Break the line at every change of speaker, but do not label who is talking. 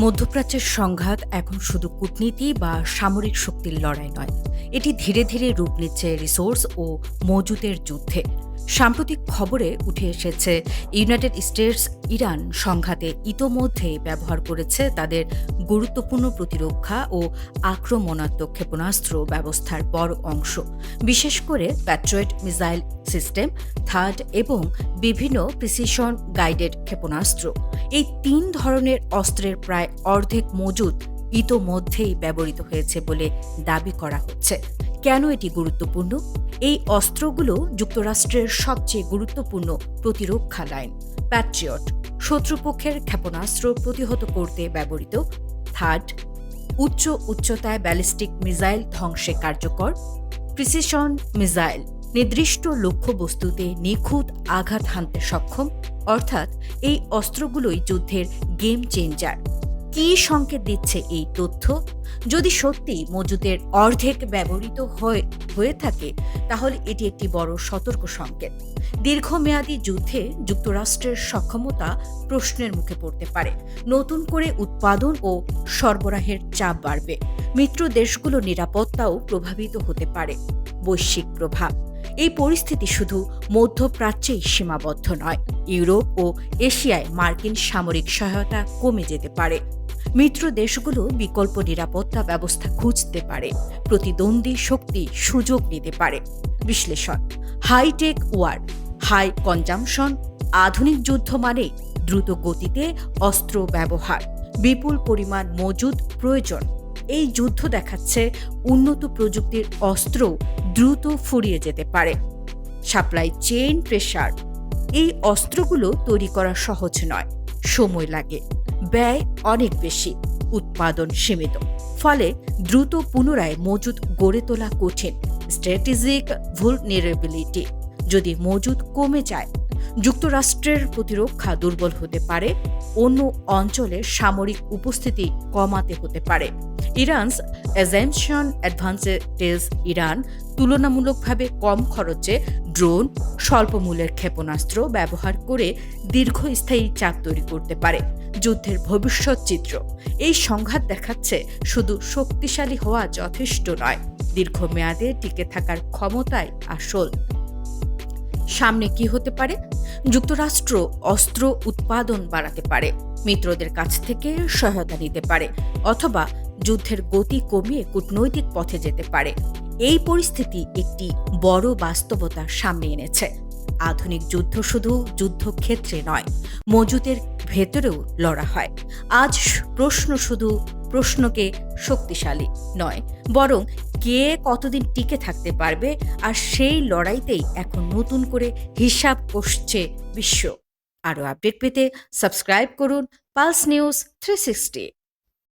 মধ্যপ্রাচ্যের সংঘাত এখন শুধু কূটনীতি বা সামরিক শক্তির লড়াই নয়, এটি ধীরে ধীরে রূপ নিচ্ছে রিসোর্স ও মজুতের যুদ্ধে। সাম্প্রতিক খবরে উঠে এসেছে ইউনাইটেড স্টেটস ইরান সংঘাতে ইতোমধ্যেই ব্যবহার করেছে তাদের গুরুত্বপূর্ণ প্রতিরক্ষা ও আক্রমণাত্মক ক্ষেপণাস্ত্র ব্যবস্থার বড় অংশ, বিশেষ করে প্যাট্রিয়ট মিসাইল সিস্টেম, থার্ড এবং বিভিন্ন প্রিসিশন গাইডেড ক্ষেপণাস্ত্র। এই তিন ধরনের অস্ত্রের প্রায় অর্ধেক মজুদ ইতোমধ্যেই ব্যবহৃত হয়েছে বলে দাবি করা হচ্ছে। কেন এটি গুরুত্বপূর্ণ? এই অস্ত্রগুলো যুক্তরাষ্ট্রের সবচেয়ে গুরুত্বপূর্ণ প্রতিরক্ষা লাইন। প্যাট্রিয়ট শত্রুপক্ষের ক্ষেপণাস্ত্র প্রতিহত করতে ব্যবহৃত। থার্ড উচ্চ উচ্চতায় ব্যালিস্টিক মিসাইল ধ্বংসে কার্যকর। প্রিসিশন মিসাইল নির্দিষ্ট লক্ষ্যবস্তুতে নিখুঁত আঘাত হানতে সক্ষম। অর্থাৎ এই অস্ত্রগুলোই যুদ্ধের গেম চেঞ্জার। কি সংকেত দিচ্ছে এই তথ্য? যদি সত্যি মজুদের অর্ধেক ব্যবহৃত হয়ে থাকে, তাহলে এটি একটি বড় সতর্ক সংকেত। দীর্ঘমেয়াদী যুদ্ধে যুক্তরাষ্ট্রের সক্ষমতা প্রশ্নের মুখে পড়তে পারে। নতুন করে উৎপাদন ও সরবরাহের চাপ বাড়বে। মিত্র দেশগুলোর নিরাপত্তাও প্রভাবিত হতে পারে। বৈশ্বিক প্রভাব। এই পরিস্থিতি শুধু মধ্যপ্রাচ্যেই সীমাবদ্ধ নয়, ইউরোপ ও এশিয়ায় মার্কিন সামরিক সহায়তা কমে যেতে পারে। মিত্র দেশগুলো বিকল্প নিরাপত্তা ব্যবস্থা খুঁজতে পারে। প্রতিদ্বন্দ্বী শক্তি সুযোগ নিতে পারে। বিশ্লেষণ: হাইটেক ওয়ার, হাই কনজামশন। আধুনিক যুদ্ধ মানে দ্রুত গতিতে অস্ত্র ব্যবহার, বিপুল পরিমাণ মজুদ প্রয়োজন। এই যুদ্ধ দেখাচ্ছে উন্নত প্রযুক্তির অস্ত্র দ্রুত ফুরিয়ে যেতে পারে। Supply chain pressure. এই অস্ত্রগুলো তৈরি করা সহজ নয়, সময় লাগে, ব্যয় অনেক বেশি, উৎপাদন সীমিত। ফলে দ্রুত পুনরায় মজুদ গড়ে তোলা কঠিন। স্ট্র্যাটেজিক ভুলনারেবিলিটি। যদি মজুদ কমে যায়, যুক্তরাষ্ট্রের প্রতিরক্ষা দুর্বল হতে পারে, অন্য অঞ্চলের সামরিক উপস্থিতি কমাতে হতে পারে। ইরানস অ্যাজাম্পশন অ্যাডভান্টেজ। ইরান তুলনামূলকভাবে কম খরচে ড্রোন, স্বল্প মূল্যের ক্ষেপণাস্ত্র ব্যবহার করে দীর্ঘস্থায়ী চাপ তৈরি করতে পারে। যুদ্ধের ভবিষ্যৎ চিত্র। এই সংঘাত দেখাচ্ছে শুধু শক্তিশালী হওয়া যথেষ্ট নয়, দীর্ঘমেয়াদে টিকে থাকার ক্ষমতাই আসল। সামনে কি হতে পারে? যুক্তরাষ্ট্র অস্ত্র উৎপাদন বাড়াতে পারে, মিত্রদের কাছ থেকে সহায়তা নিতে পারে, অথবা যুদ্ধের গতি কমিয়ে কূটনৈতিক পথে যেতে পারে। এই পরিস্থিতি একটি বড় বাস্তবতা সামনে এনেছে। আধুনিক যুদ্ধ শুধু যুদ্ধক্ষেত্রে নয়, মজুদের ভেতরেও লড়া হয়। আজ প্রশ্ন শুধু প্রশ্নকে শক্তিশালী নয়, বরং কে কতদিন টিকে থাকতে পারবে। আর সেই লড়াইতেই এখন নতুন করে হিসাব কষছে বিশ্ব। আরও আপডেট পেতে সাবস্ক্রাইব করুন পালস নিউজ 360।